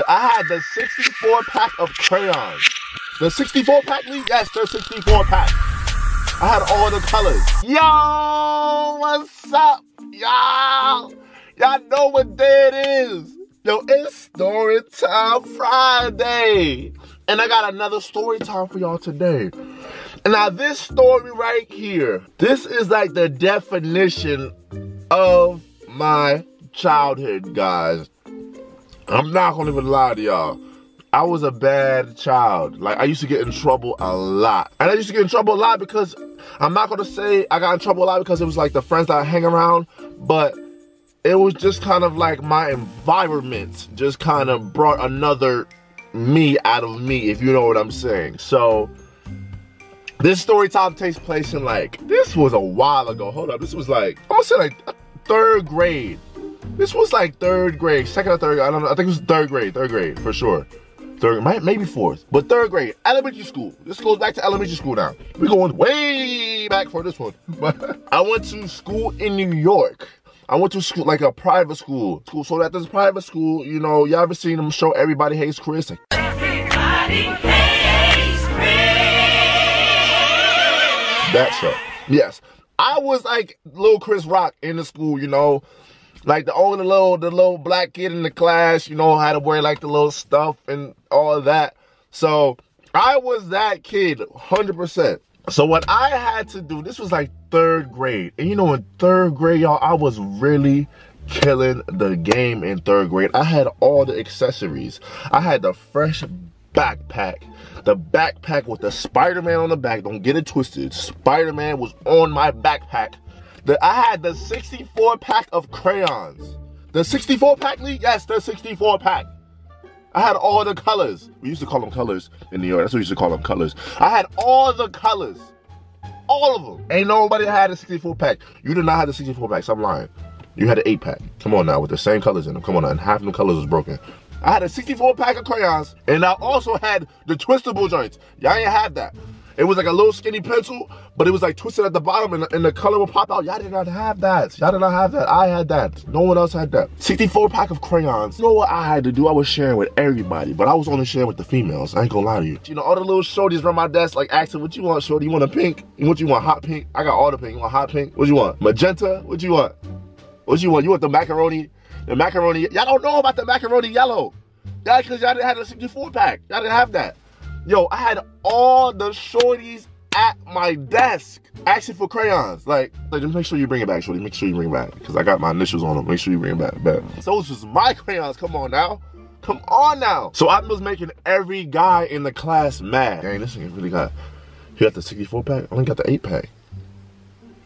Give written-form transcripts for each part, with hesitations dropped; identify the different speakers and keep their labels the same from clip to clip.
Speaker 1: I had the 64 pack of crayons. The 64 pack, Lee? Yes, the 64 pack. I had all the colors. Yo, what's up? Y'all know what day it is. Yo, it's Storytime Friday. And I got another story time for y'all today. And now this story right here, this is like the definition of my childhood, guys. I'm not gonna even lie to y'all. I was a bad child. Like, I used to get in trouble a lot. And I used to get in trouble a lot because, I'm not gonna say I got in trouble a lot because it was like the friends that I hang around, but it was just kind of like my environment just kind of brought another me out of me, if you know what I'm saying. So, this story time takes place in like, this was a while ago. Hold up, this was like, I'm gonna say like 3rd grade. This was like 3rd grade, 2nd or 3rd, I don't know, I think it was 3rd grade for sure. Maybe 4th, but 3rd grade, elementary school. This goes back to elementary school now. We're going way back for this one. But I went to school in New York. I went to school, like a private school. So at this private school, you know, y'all ever seen them show Everybody Hates Chris? Like, Everybody Hates Chris. That show, yes. I was like little Chris Rock in the school, you know. Like the little black kid in the class, you know, had to wear like the little stuff and all of that. So I was that kid, 100%. So what I had to do, this was like 3rd grade. And you know, in 3rd grade, y'all, I was really killing the game in 3rd grade. I had all the accessories. I had the fresh backpack. The backpack with the Spider-Man on the back. Don't get it twisted. Spider-Man was on my backpack. I had the 64 pack of crayons. The 64 pack, Lee? Yes, the 64 pack. I had all the colors. We used to call them colors in New York. That's what we used to call them, colors. I had all the colors. All of them. Ain't nobody had a 64 pack. You did not have the 64 pack, so I'm lying. You had an 8 pack. Come on now, with the same colors in them. Come on now, and half of the colors was broken. I had a 64 pack of crayons, and I also had the twistable joints. Y'all ain't had that. It was like a little skinny pencil, but it was like twisted at the bottom and the color would pop out. Y'all did not have that. Y'all did not have that. I had that. No one else had that. 64 pack of crayons. You know what I had to do? I was sharing with everybody, but I was only sharing with the females. I ain't gonna lie to you. You know, all the little shorties around my desk like asking, what you want, shorty? You want a pink? What you want, hot pink? I got all the pink. You want hot pink? What you want? Magenta? What you want? What you want? You want the macaroni? The macaroni? Y'all don't know about the macaroni yellow. Yeah, because y'all didn't have the 64 pack. Y'all didn't have that. Yo, I had all the shorties at my desk asking for crayons. Like just make sure you bring it back, shorty. Make sure you bring it back. Because I got my initials on them. Make sure you bring it back. So those was my crayons. Come on now. Come on now. So I was making every guy in the class mad. Dang, this nigga really got, he got the 64 pack? I only got the 8 pack.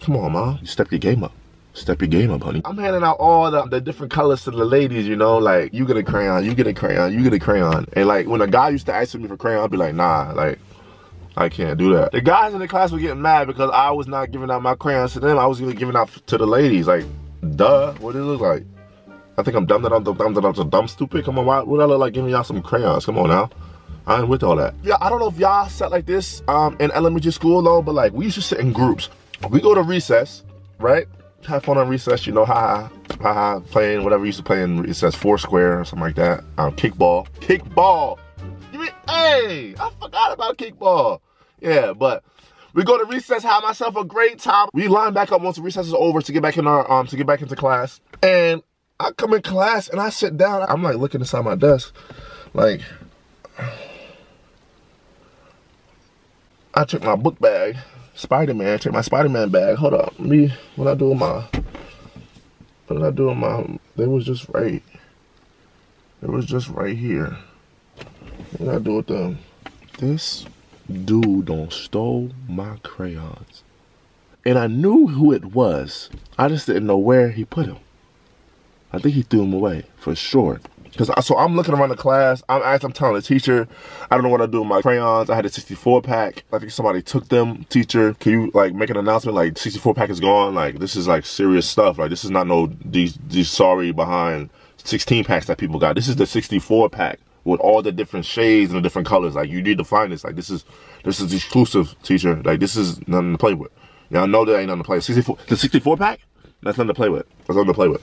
Speaker 1: Come on, ma. You step your game up. Step your game up, honey. I'm handing out all the different colors to the ladies, you know, like, you get a crayon, you get a crayon, you get a crayon. And like, when a guy used to ask me for crayon, I'd be like, nah, like, I can't do that. The guys in the class were getting mad because I was not giving out my crayons to them. I was giving out to the ladies. Like, duh, what does it look like? I think I'm dumb stupid. Come on, why would I look like giving y'all some crayons? Come on now. I ain't with all that. Yeah, I don't know if y'all sat like this in elementary school though, but like, we used to sit in groups. We go to recess, right? Have fun on recess, you know, playing whatever we used to play in recess, Foursquare or something like that. Kickball. You mean, hey, I forgot about kickball. Yeah, but we go to recess, have myself a great time. We line back up once the recess is over to get back in our to get back into class. And I come in class and I sit down. I'm like looking inside my desk, like I took my book bag. Spider-Man, check my Spider-Man bag. Hold up. What I do with my, they was just right. It was just right here. What I do with them? This dude done stole my crayons. And I knew who it was. I just didn't know where he put them. I think he threw them away, for sure. So I'm looking around the class, I'm telling the teacher, I don't know what I do with my crayons. I had a 64 pack. I think somebody took them. Teacher, can you like make an announcement like 64 pack is gone? Like, this is like serious stuff. Like, this is not no these sorry behind 16 packs that people got. This is the 64 pack with all the different shades and the different colors. Like, you need to find this. Like, this is exclusive, teacher. Like, this is nothing to play with. Y'all know that ain't nothing to play with. The 64 pack? That's nothing to play with. That's nothing to play with.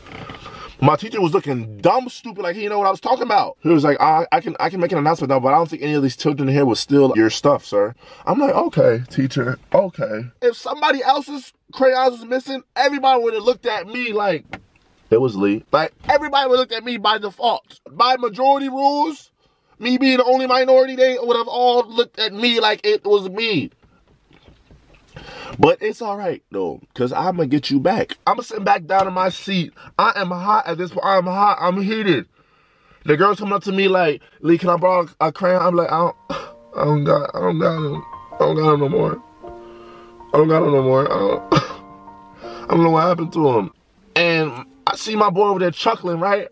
Speaker 1: My teacher was looking dumb stupid, like he didn't know what I was talking about. He was like, I can make an announcement now, but I don't think any of these children here will steal your stuff, sir. I'm like, okay, teacher, okay. If somebody else's crayons was missing, everybody would have looked at me like, it was Lee. Like, everybody would have looked at me by default. By majority rules, me being the only minority, they would have all looked at me like it was me. But it's all right, though, because I'm going to get you back. I'm sitting back down in my seat. I am hot at this point. I'm hot. I'm heated. The girl's coming up to me like, Lee, can I borrow a crayon? I'm like, I don't got him no more. I don't know what happened to him. And I see my boy over there chuckling, right?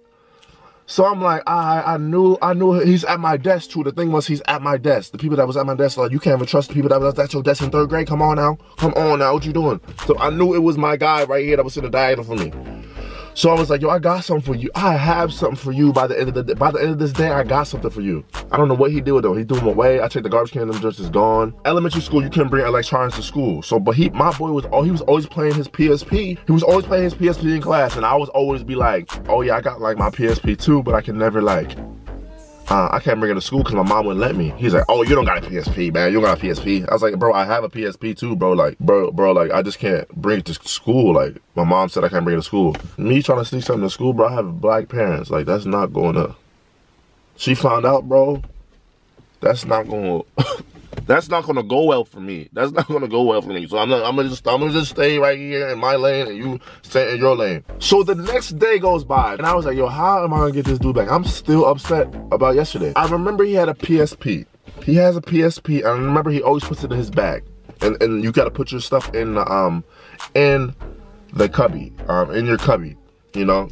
Speaker 1: So I'm like, I knew he's at my desk too. The thing was, he's at my desk. The people that was at my desk, like, you can't even trust the people that was at your desk in 3rd grade. Come on now, what you doing? So I knew it was my guy right here that was sitting diagonal for me. So I was like, yo, I got something for you. I have something for you by the end of the day. By the end of this day, I got something for you. I don't know what he did though. He threw them away. I checked the garbage can, them just is gone. Elementary school, you couldn't bring electronics to school. So, but my boy was always playing his PSP. He was always playing his PSP in class, and I was always be like, oh yeah, I got like my PSP too, but I can never like, I can't bring it to school because my mom wouldn't let me. He's like, oh, you don't got a PSP, man. You don't got a PSP. I was like, bro, I have a PSP too, bro. Like, bro, like, I just can't bring it to school. Like, my mom said I can't bring it to school. Me trying to sneak something to school, bro, I have black parents. Like, that's not going to. She found out, bro. That's not going to. That's not gonna go well for me. That's not gonna go well for me. So I'm gonna just stay right here in my lane and you stay in your lane. So the next day goes by and I was like, yo, how am I gonna get this dude back? I'm still upset about yesterday. I remember he had a PSP. He has a PSP, and I remember he always puts it in his bag. And you gotta put your stuff in the cubby, in your cubby, you know.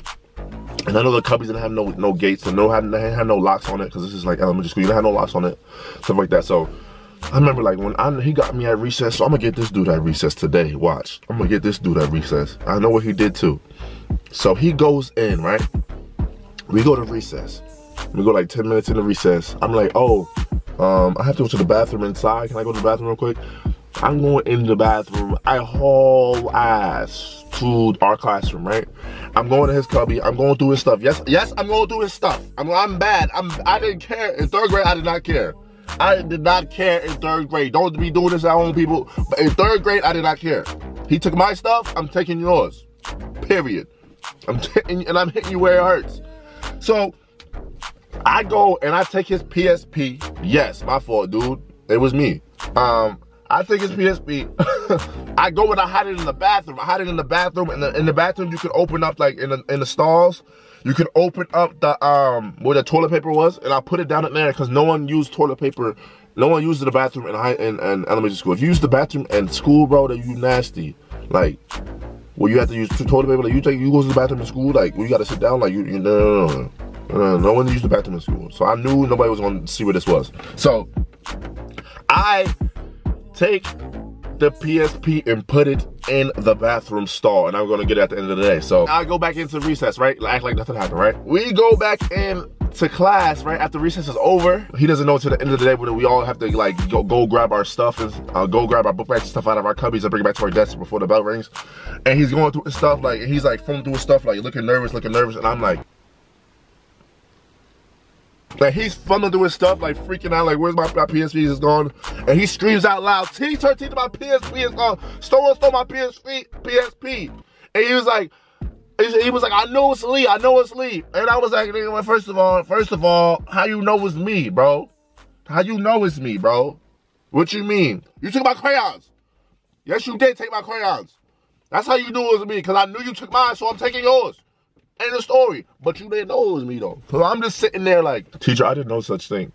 Speaker 1: And I know the cubbies didn't have no gates and had no locks on it, because this is like elementary school. You didn't have no locks on it, stuff like that. So I remember like when he got me at recess, so I'm gonna get this dude at recess today. Watch, I'm gonna get this dude at recess. I know what he did too. So he goes in, right? We go to recess. We go like 10 minutes into recess. I'm like, oh, I have to go to the bathroom inside. Can I go to the bathroom real quick? I'm going in the bathroom. I haul ass to our classroom, right? I'm going to his cubby. I'm going through his stuff. Yes, I'm going through his stuff. I'm bad. I didn't care. In 3rd grade, I did not care. I did not care in 3rd grade. Don't be doing this at home, people. But in 3rd grade, I did not care. He took my stuff. I'm taking yours. Period. I'm hitting you where it hurts. So I go and I take his PSP. Yes, my fault, dude. It was me. I take his PSP. I go and I hide it in the bathroom. I hide it in the bathroom. In the bathroom, you can open up like in the stalls. You can open up the where the toilet paper was, and I put it down in there because no one used toilet paper. No one used the bathroom in elementary school. If you use the bathroom in school, bro, then you nasty. Like, well, you have to use toilet paper. Like you go to the bathroom in school, like you got to sit down. Like no one used the bathroom in school. So I knew nobody was gonna see what this was. So I take the PSP and put it in the bathroom stall, and I'm gonna get it at the end of the day. So I go back into recess, right? Act like nothing happened, right? We go back into class, right? After recess is over, he doesn't know till the end of the day whether we all have to like go grab our stuff and go grab our book bags and stuff out of our cubbies and bring it back to our desk before the bell rings. And he's going through his stuff, like he's like fumbling through his stuff, like looking nervous, and I'm like he's fumbling through his stuff, like freaking out, like where's my PSP is gone, and he screams out loud, teacher, my PSP is gone. Stole my PSP. And he was like, I know it's Lee, And I was like, first of all, how you know it's me, bro? How you know it's me, bro? What you mean? You took my crayons. Yes, you did take my crayons. That's how you knew it was me, because I knew you took mine, so I'm taking yours. End of story. But you didn't know it was me though. So I'm just sitting there like, teacher, I didn't know such thing.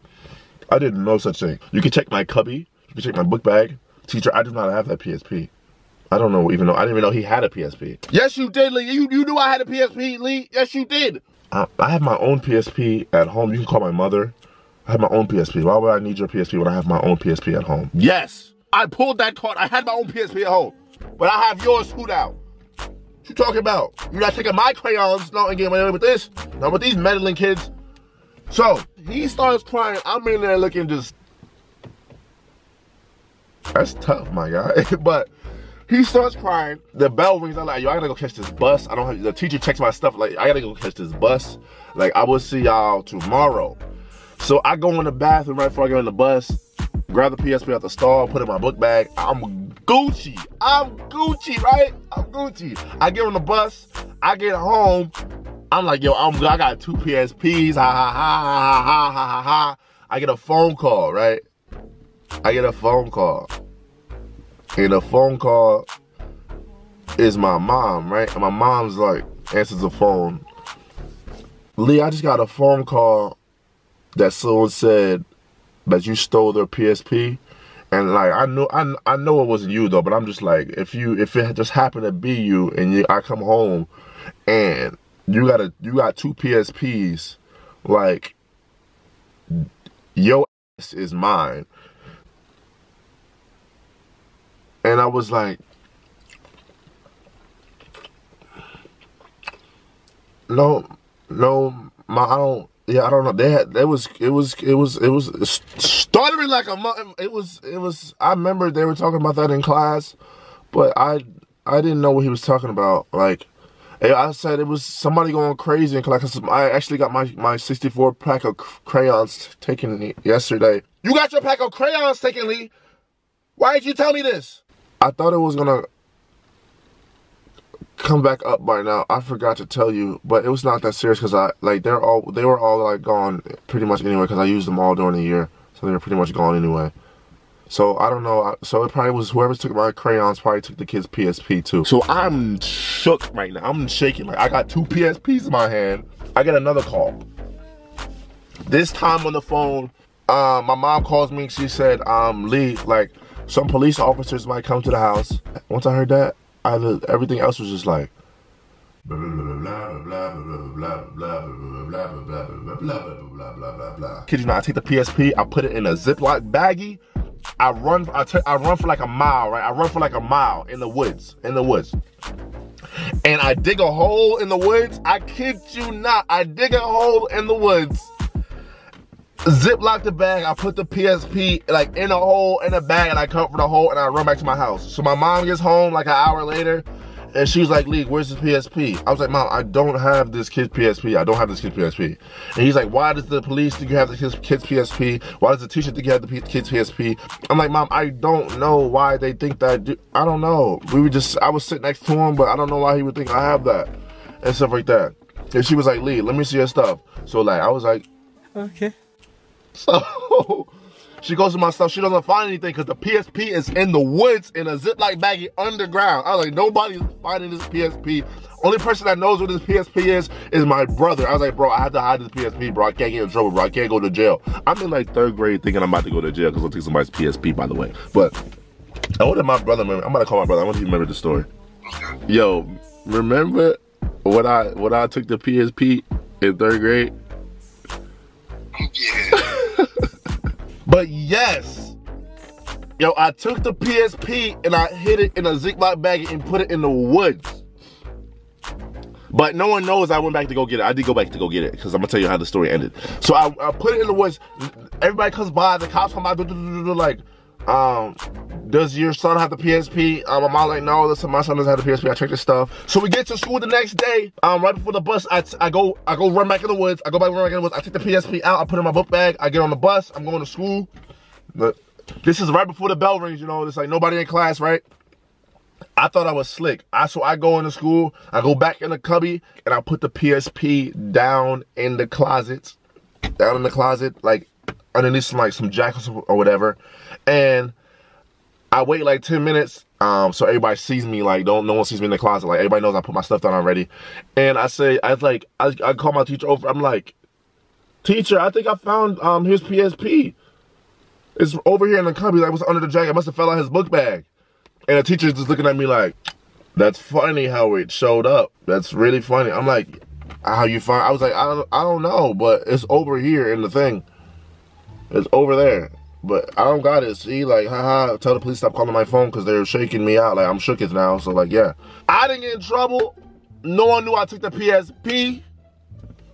Speaker 1: I didn't know such thing. You can check my cubby. You can check my book bag. Teacher, I do not have that PSP. I don't know, I didn't even know he had a PSP. Yes, you did, Lee. You knew I had a PSP, Lee. Yes, you did. I have my own PSP at home. You can call my mother. I have my own PSP. Why would I need your PSP when I have my own PSP at home? Yes, I pulled that card. I had my own PSP at home. But I have yours too now. What you talking about? You're not taking my crayons, no, and getting away with this. Not with these meddling kids. So he starts crying. I'm in there looking just. That's tough, my guy. But He starts crying. The bell rings. I'm like, yo, I gotta go catch this bus. I don't have, the teacher checks my stuff. Like, I gotta go catch this bus. Like, I will see y'all tomorrow. So I go in the bathroom right before I get on the bus, grab the PSP out the stall, put it in my book bag. I'm Gucci. I'm Gucci, right? I'm Gucci. I get on the bus. I get home. I'm like, yo, I got 2 PSPs. Ha ha ha ha ha ha ha ha. I get a phone call, right? I get a phone call. And the phone call is my mom, right? And my mom's like, answers the phone. Lee, I just got a phone call that someone said that you stole their PSP. And like, I know it wasn't you though, but I'm just like, if it just happened to be you and I come home and you got 2 PSPs, like, your ass is mine. And I was like, no, I don't know. It was stuttering like a month. It was, I remember they were talking about that in class, but I didn't know what he was talking about. Like, I said it was somebody going crazy in class. I actually got my 64 pack of crayons taken yesterday. You got your pack of crayons taken, Lee? Why didn't you tell me this? I thought it was gonna come back up by now. I forgot to tell you, but it was not that serious because they were all like gone pretty much anyway because I used them all during the year, so they were pretty much gone anyway. So I don't know. So it probably was whoever took my crayons probably took the kid's PSP too. So I'm shook right now. I'm shaking. Like, I got 2 PSPs in my hand. I get another call. This time on the phone, my mom calls me and she said, Lee, like, some police officers might come to the house. Once I heard that, everything else was just like, blah, blah, blah, blah, blah, blah, blah, blah, blah, blah, blah. Kid you not, I take the PSP, I put it in a Ziploc baggie. I run for like a mile, right? I run for like a mile in the woods, And I dig a hole in the woods. I kid you not, I dig a hole in the woods. Ziploc the bag, I put the PSP like in a hole in a bag and I cover the hole and I run back to my house. So my mom gets home like an hour later and she's like, Lee, where's the PSP? I was like, Mom, I don't have this kid's PSP. I don't have this kid's PSP. And he's like, why does the police think you have the kid's PSP? Why does the teacher think you have the kid's PSP? I'm like, Mom, I don't know why they think that. I don't know. I was sitting next to him, but I don't know why he would think I have that and stuff like that. And she was like, Lee, let me see your stuff. So like, I was like, okay. So she goes to my stuff. She doesn't find anything because the PSP is in the woods in a Ziploc baggie underground. I was like, nobody's finding this PSP. Only person that knows what this PSP is my brother. I was like, bro, I have to hide this PSP, bro. I can't get in trouble, bro. I can't go to jail. I'm in like 3rd grade thinking I'm about to go to jail because I'll take somebody's PSP, by the way. But I wanted my brother, man. I'm about to call my brother. I want you to remember the story. Yo, remember when I took the PSP in 3rd grade? Yeah. But yes, yo, I took the PSP and I hid it in a Ziploc bag and put it in the woods. But no one knows I went back to go get it. I did go back to go get it because I'm gonna tell you how the story ended. So I put it in the woods. Everybody comes by, the cops come by, like, does your son have the PSP? My mom like, no, listen, my son doesn't have the PSP. I checked his stuff. So we get to school the next day. Right before the bus, I go run back in the woods. I take the PSP out. I put it in my book bag. I get on the bus. I'm going to school. But this is right before the bell rings. You know, it's like nobody in class, right? I thought I was slick. So I go into school. I go back in the cubby and I put the PSP down in the closet, like underneath some jackets or whatever. And I wait like 10 minutes, so everybody sees me, like, no one sees me in the closet. Like, everybody knows I put my stuff down already. And I call my teacher over. I'm like, teacher, I think I found his PSP. It's over here in the cubby. Like, it was under the jacket. It must have fell out his book bag. And the teacher's just looking at me like, that's funny how it showed up. That's really funny. I'm like, how you find? I was like, I don't know, but it's over here in the thing. It's over there. But I don't got it. See, like, haha, tell the police stop calling my phone because they're shaking me out. Like, I'm shook it now. So, like, yeah. I didn't get in trouble. No one knew I took the PSP.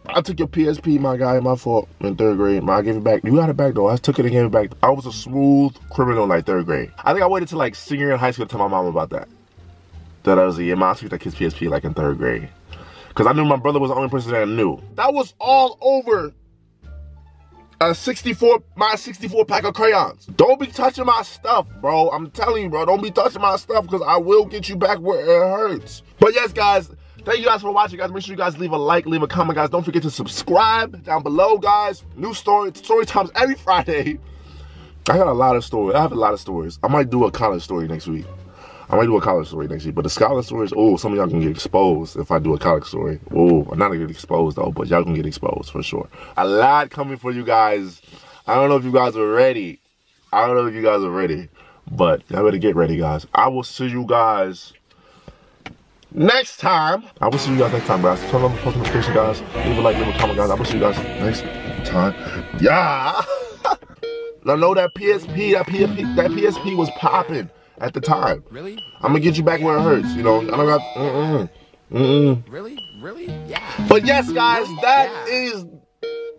Speaker 1: I took your PSP, my guy, my fault, in 3rd grade. I gave it back. You got it back, though. I took it and gave it back. I was a smooth criminal in, like, 3rd grade. I think I waited till, like, senior in high school to tell my mom about that. that I was a year. I took that kid's PSP like in 3rd grade. Because I knew my brother was the only person that I knew. That was all over my 64 pack of crayons. Don't be touching my stuff, bro. I'm telling you, bro. Don't be touching my stuff because I will get you back where it hurts. But yes, guys. Thank you guys for watching, guys. Make sure you guys leave a like, leave a comment, guys. Don't forget to subscribe down below, guys. New story times every Friday. I got a lot of stories. I have a lot of stories. I might do a college story next week. But the scholar stories, oh, some of y'all can get exposed if I do a college story. Oh, I'm not gonna get exposed though, but y'all can get exposed for sure. A lot coming for you guys. I don't know if you guys are ready. But y'all better get ready, guys. I will see you guys next time. Guys. Turn on the post notification, guys. Leave a like, leave a comment, guys. I will see you guys next time. Yeah. I know that PSP was popping at the time. Really? I'm gonna get you back where it hurts. You know, I don't got. Really? Yeah. But yes, guys, that is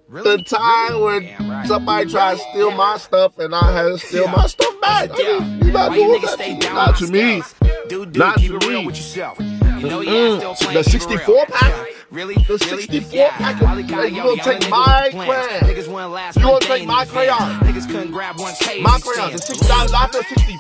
Speaker 1: the time when somebody tried to steal my stuff and I had to steal my stuff back. I mean, you're not doing that. Not to me. Not to me. The 64 pack? Really? The 64 pack? You gonna take my crayon? You gonna take my crayon? My crayon, the $6, not the 64.